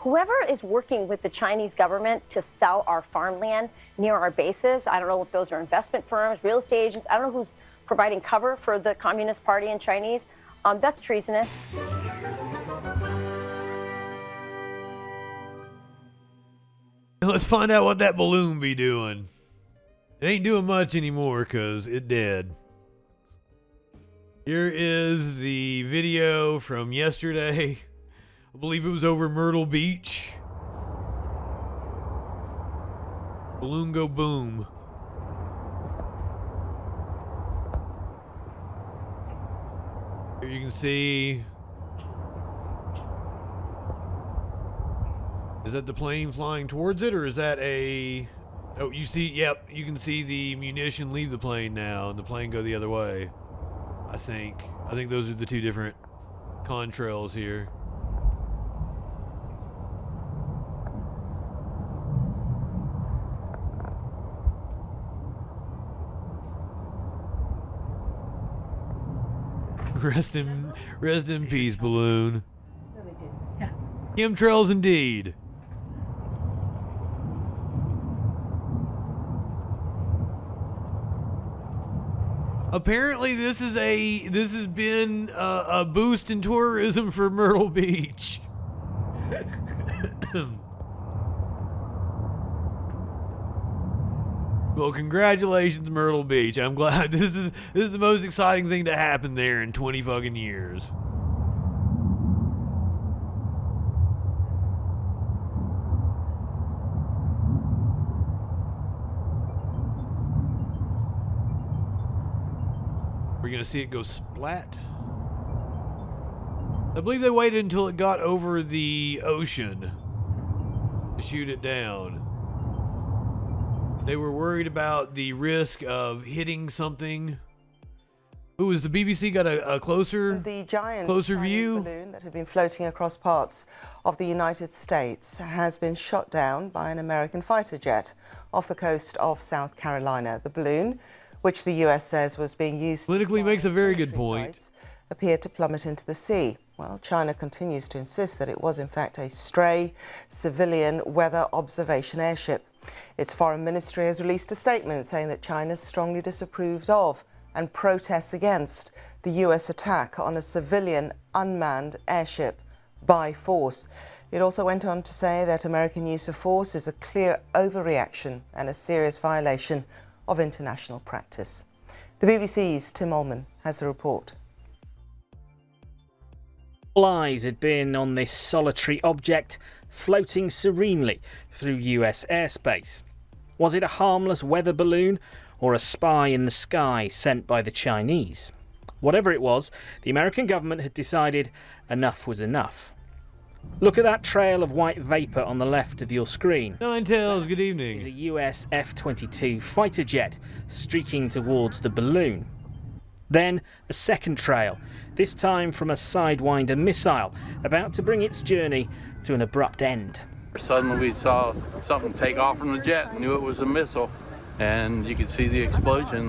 whoever is working with the Chinese government to sell our farmland near our bases, I don't know if those are investment firms, real estate agents, I don't know who's providing cover for the Communist Party and Chinese, that's treasonous. Let's find out what that balloon be doing. It ain't doing much anymore because it dead. Here is the video from yesterday. I believe it was over Myrtle Beach. Balloon go boom. Here you can see. Is that the plane flying towards it, or is that a... Oh, you see, yep, you can see the munition leave the plane now, and the plane go the other way. I think those are the two different contrails here. Rest in peace, balloon. No, they didn't. Yeah. Chemtrails indeed. Apparently, this has been a boost in tourism for Myrtle Beach. Well, congratulations, Myrtle Beach. I'm glad this is the most exciting thing to happen there in 20 fucking years. We're gonna see it go splat. I believe they waited until it got over the ocean to shoot it down. They were worried about the risk of hitting something. Ooh, has the BBC got a closer view? The giant Chinese balloon that had been floating across parts of the United States has been shot down by an American fighter jet off the coast of South Carolina. The balloon, which the US says was being used politically, makes a very good point, appeared to plummet into the sea. Well, China continues to insist that it was in fact a stray civilian weather observation airship. Its foreign ministry has released a statement saying that China strongly disapproves of and protests against the US attack on a civilian unmanned airship by force. It also went on to say that American use of force is a clear overreaction and a serious violation of international practice. The BBC's Tim Ullman has the report. All eyes had been on this solitary object floating serenely through US airspace. Was it a harmless weather balloon or a spy in the sky sent by the Chinese? Whatever it was, the American government had decided enough was enough. Look at that trail of white vapour on the left of your screen. Nine Tails, good evening. It's a US F-22 fighter jet streaking towards the balloon. Then a second trail, this time from a Sidewinder missile, about to bring its journey to an abrupt end. Suddenly we saw something take off from the jet, knew it was a missile, and you could see the explosion.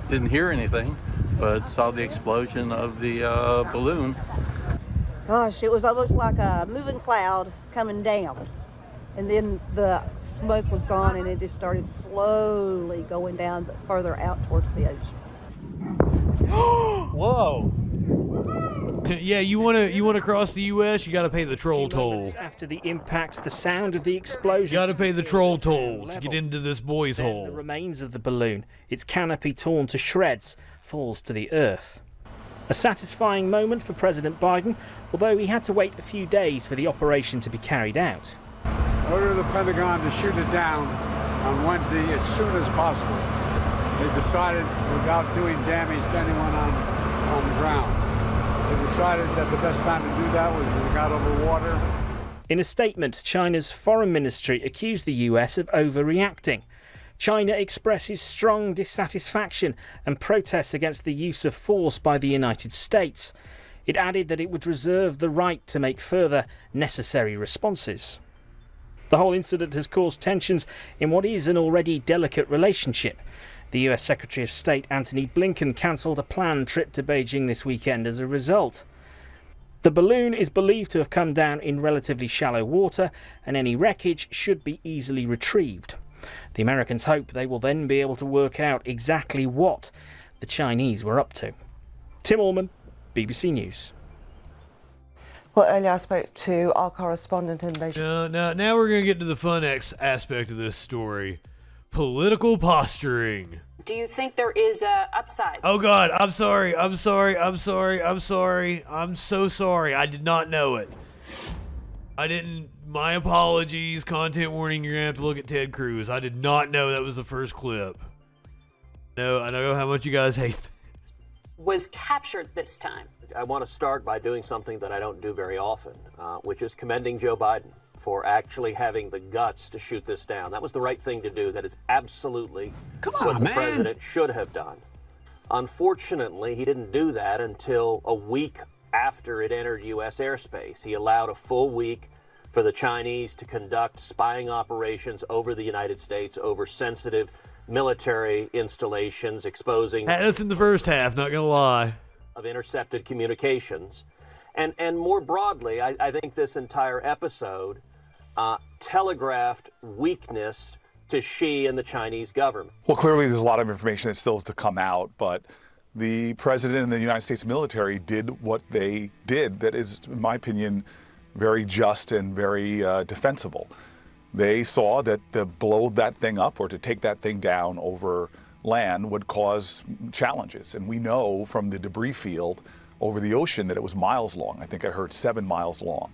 Didn't hear anything, but saw the explosion of the balloon. Gosh, it was almost like a moving cloud coming down. And then the smoke was gone and it just started slowly going down, but further out towards the ocean. Whoa! Yeah, you wanna cross the US, you gotta pay the troll toll. After the impact, the sound of the explosion. You gotta pay the troll toll to get into this boy's hole. The remains of the balloon, its canopy torn to shreds, falls to the earth. A satisfying moment for President Biden, although he had to wait a few days for the operation to be carried out. Order the Pentagon to shoot it down on Wednesday as soon as possible. They decided, without doing damage to anyone on the ground, they decided that the best time to do that was when it got over water. In a statement, China's foreign ministry accused the US of overreacting. China expresses strong dissatisfaction and protests against the use of force by the United States. It added that it would reserve the right to make further necessary responses. The whole incident has caused tensions in what is an already delicate relationship. The US Secretary of State Antony Blinken cancelled a planned trip to Beijing this weekend as a result. The balloon is believed to have come down in relatively shallow water, and any wreckage should be easily retrieved. The Americans hope they will then be able to work out exactly what the Chinese were up to. Tim Allman, BBC News. Well, earlier I spoke to our correspondent in Beijing. Now we're going to get to the fun aspect of this story. Political posturing. Do you think there is a upside? Oh God, I'm sorry. I'm so sorry. I did not know it. I didn't. My apologies. Content warning. You're gonna have to look at Ted Cruz. I did not know that was the first clip. No, I know how much you guys hate. Was captured this time. I want to start by doing something that I don't do very often, which is commending Joe Biden for actually having the guts to shoot this down. That was the right thing to do. That is absolutely what the president should have done. Unfortunately, he didn't do that until a week after it entered U.S. airspace. He allowed a full week for the Chinese to conduct spying operations over the United States, over sensitive military installations, exposing... That's in the first half, not gonna lie. ...of intercepted communications. And more broadly, I think this entire episode telegraphed weakness to Xi and the Chinese government. Well, clearly there's a lot of information that still is to come out, but the president and the United States military did what they did that is, in my opinion, very just and very defensible. They saw that to blow that thing up or to take that thing down over land would cause challenges. And we know from the debris field over the ocean that it was miles long. I think I heard 7 miles long.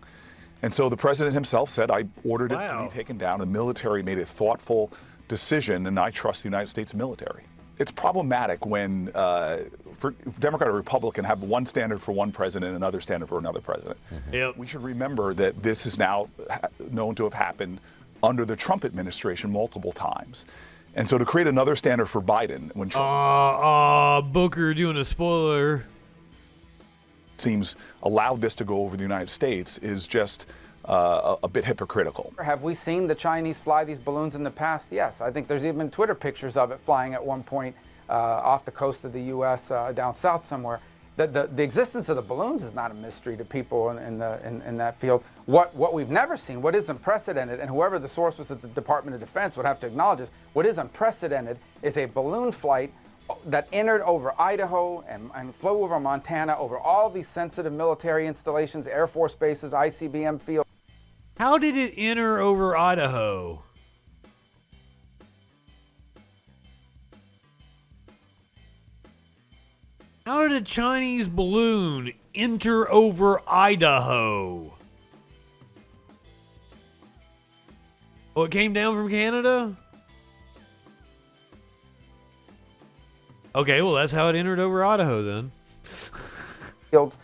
And so the president himself said, I ordered it to be taken down. The military made a thoughtful decision, and I trust the United States military. It's problematic when for Democrat or Republican have one standard for one president and another standard for another president. Yep. We should remember that this is now known to have happened under the Trump administration multiple times. And so to create another standard for Biden when Trump Booker doing a spoiler seems allowed this to go over the United States is just a bit hypocritical. Have we seen the Chinese fly these balloons in the past? Yes. I think there's even Twitter pictures of it flying at one point off the coast of the U.S. Down south somewhere. The existence of the balloons is not a mystery to people in that field. What we've never seen, what is unprecedented, and whoever the source was at the Department of Defense would have to acknowledge this, what is unprecedented is a balloon flight that entered over Idaho and flew over Montana, over all these sensitive military installations, Air Force bases, ICBM fields. How did it enter over Idaho? How did a Chinese balloon enter over Idaho? Oh, it came down from Canada? Okay, well, that's how it entered over Idaho then. Fields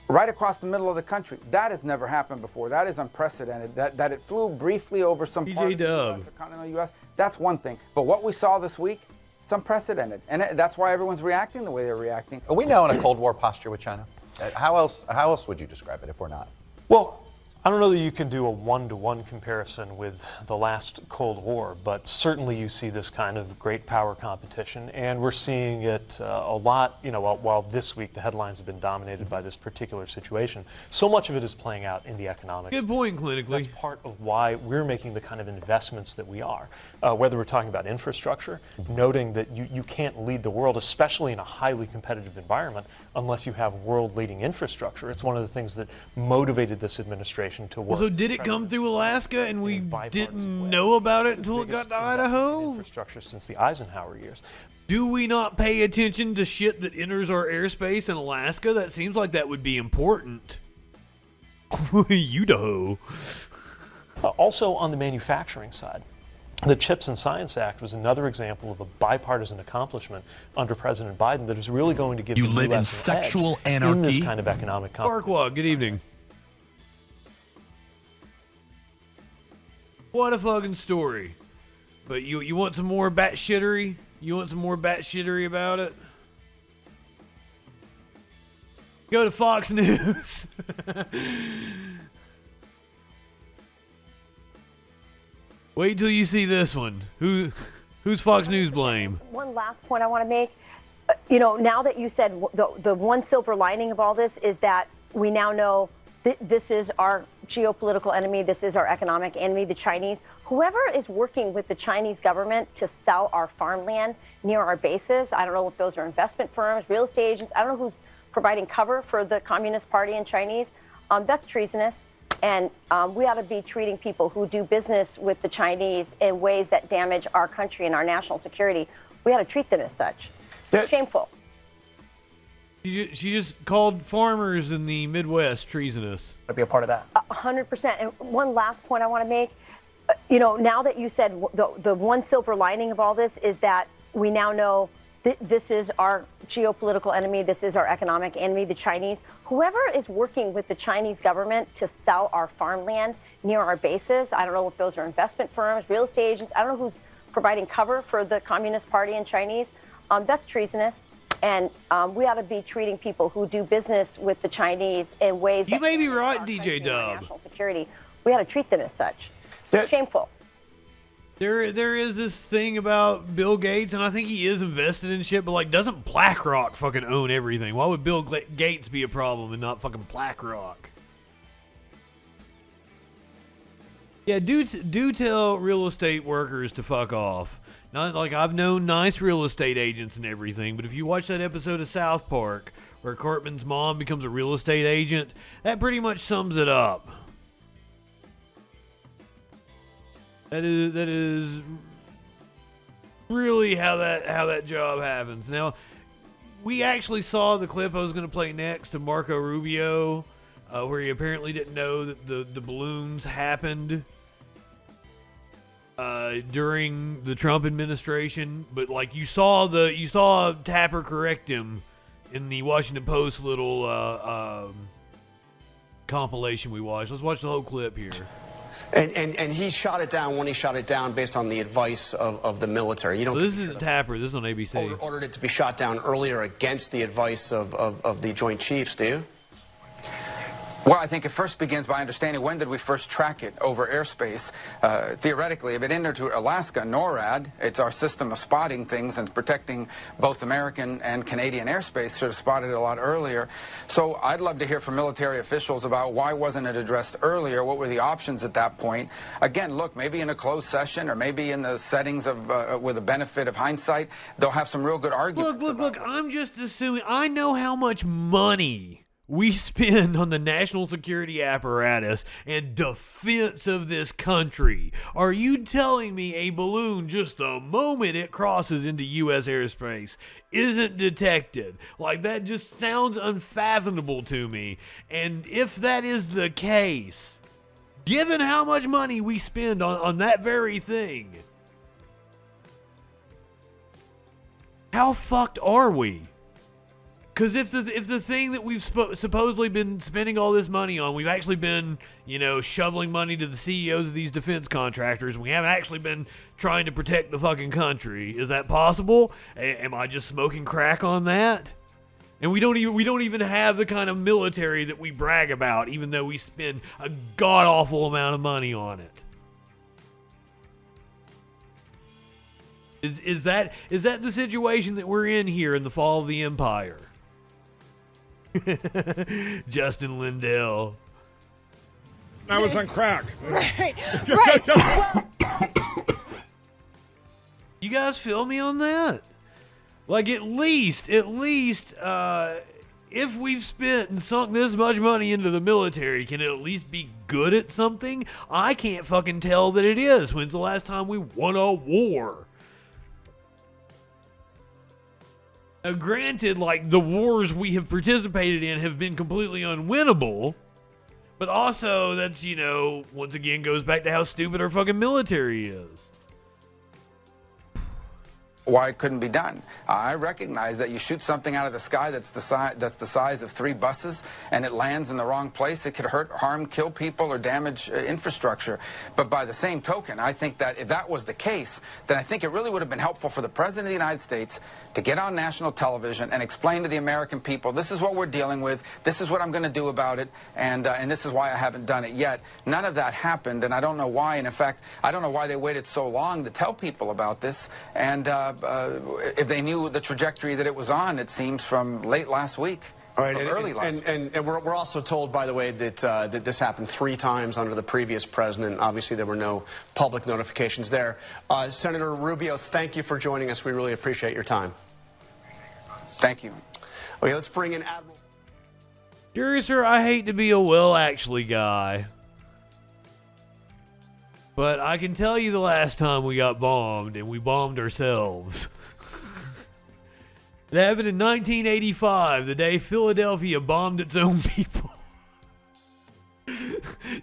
right across the middle of the country. That has never happened before. That is unprecedented. That it flew briefly over some part of the US, the continental U.S., that's one thing. But what we saw this week, it's unprecedented. And that's why everyone's reacting the way they're reacting. Are we now in a Cold War posture with China? How else would you describe it if we're not? Well, I don't know that you can do a one-to-one comparison with the last Cold War, but certainly you see this kind of great power competition, and we're seeing it a lot, while this week the headlines have been dominated by this particular situation. So much of it is playing out in the economics. Good point, clinically. That's part of why we're making the kind of investments that we are. Whether we're talking about infrastructure, noting that you can't lead the world, especially in a highly competitive environment, unless you have world-leading infrastructure. It's one of the things that motivated this administration to work. So did it come through Alaska and we didn't know about it until it got to Idaho? Infrastructure since the Eisenhower years. Do we not pay attention to shit that enters our airspace in Alaska? That seems like that would be important. Idaho. Also on the manufacturing side, the CHIPS and Science Act was another example of a bipartisan accomplishment under President Biden that is really going to give the U.S. an sexual edge anarchy in this kind of economic competition. Farquaad, good evening. What a fucking story. But you want some more batshittery? You want some more batshittery about it? Go to Fox News. Wait till you see this one. Who's Fox News blame? One last point I want to make. Now that you said the one silver lining of all this is that we now know this is our geopolitical enemy. This is our economic enemy, the Chinese. Whoever is working with the Chinese government to sell our farmland near our bases, I don't know if those are investment firms, real estate agents. I don't know who's providing cover for the Communist Party and Chinese. That's treasonous. And we ought to be treating people who do business with the Chinese in ways that damage our country and our national security. We ought to treat them as such. It's shameful. She just called farmers in the Midwest treasonous. I'd be a part of that. 100%. And one last point I want to make, now that you said the one silver lining of all this is that we now know this is our geopolitical enemy. This is our economic enemy, the Chinese. Whoever is working with the Chinese government to sell our farmland near our bases, I don't know if those are investment firms, real estate agents. I don't know who's providing cover for the Communist Party and Chinese. That's treasonous. And we ought to be treating people who do business with the Chinese in ways that may be right, DJ Dub. National security. We ought to treat them as such. It's shameful. There is this thing about Bill Gates, and I think he is invested in shit, but like, doesn't BlackRock fucking own everything? Why would Bill Gates be a problem and not fucking BlackRock? Yeah, do tell real estate workers to fuck off. Not like I've known nice real estate agents and everything, but if you watch that episode of South Park where Cartman's mom becomes a real estate agent, that pretty much sums it up. That is really how that job happens. Now, we actually saw the clip I was going to play next of Marco Rubio, where he apparently didn't know that the balloons happened during the Trump administration, but like you saw Tapper correct him in the Washington Post little compilation we watched. Let's watch the whole clip here. And he shot it down when he shot it down based on the advice of the military. You know, so this isn't Tapper. This is on ABC. Ordered it to be shot down earlier against the advice of the Joint Chiefs. Do you? Well, I think it first begins by understanding when did we first track it over airspace. Theoretically, if it entered to Alaska, NORAD, it's our system of spotting things and protecting both American and Canadian airspace, should have spotted it a lot earlier. So I'd love to hear from military officials about why wasn't it addressed earlier? What were the options at that point? Again, look, maybe in a closed session or maybe in the settings of with the benefit of hindsight, they'll have some real good arguments. Look, I'm just assuming. I know how much money we spend on the national security apparatus and defense of this country. Are you telling me a balloon, just the moment it crosses into U.S. airspace, isn't detected? Like, that just sounds unfathomable to me. And if that is the case, given how much money we spend on that very thing, how fucked are we? Because if the thing that we've supposedly been spending all this money on, we've actually been, shoveling money to the CEOs of these defense contractors, we haven't actually been trying to protect the fucking country. Is that possible? Am I just smoking crack on that? And we don't even have the kind of military that we brag about, even though we spend a god awful amount of money on it. Is that the situation that we're in here in the fall of the empire? Justin Lindell. I was on crack. Right. Well, you guys feel me on that? Like, at least, if we've spent and sunk this much money into the military, can it at least be good at something? I can't fucking tell that it is. When's the last time we won a war? Now, granted, like, the wars we have participated in have been completely unwinnable, but also that's, once again goes back to how stupid our fucking military is. Why it couldn't be done. I recognize that you shoot something out of the sky that's the size of 3 buses and it lands in the wrong place. It could hurt, harm, kill people or damage infrastructure. But by the same token, I think that if that was the case, then I think it really would have been helpful for the President of the United States to get on national television and explain to the American people, this is what we're dealing with, this is what I'm going to do about it, and this is why I haven't done it yet. None of that happened, and I don't know why. And in fact, I don't know why they waited so long to tell people about this. And if they knew the trajectory that it was on, it seems, from late last week. All right, early last and we're also told, by the way, that that this happened 3 times under the previous president. Obviously, there were no public notifications there. Senator Rubio, thank you for joining us. We really appreciate your time. Thank you. Okay, let's bring in Admiral. Jerry, sir, I hate to be a well, actually guy, but I can tell you the last time we got bombed, and we bombed ourselves. It happened in 1985, the day Philadelphia bombed its own people.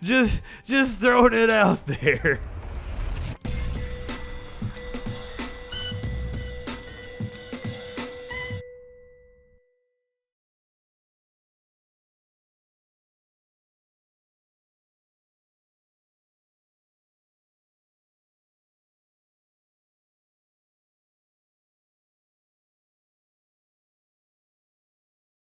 just throwing it out there.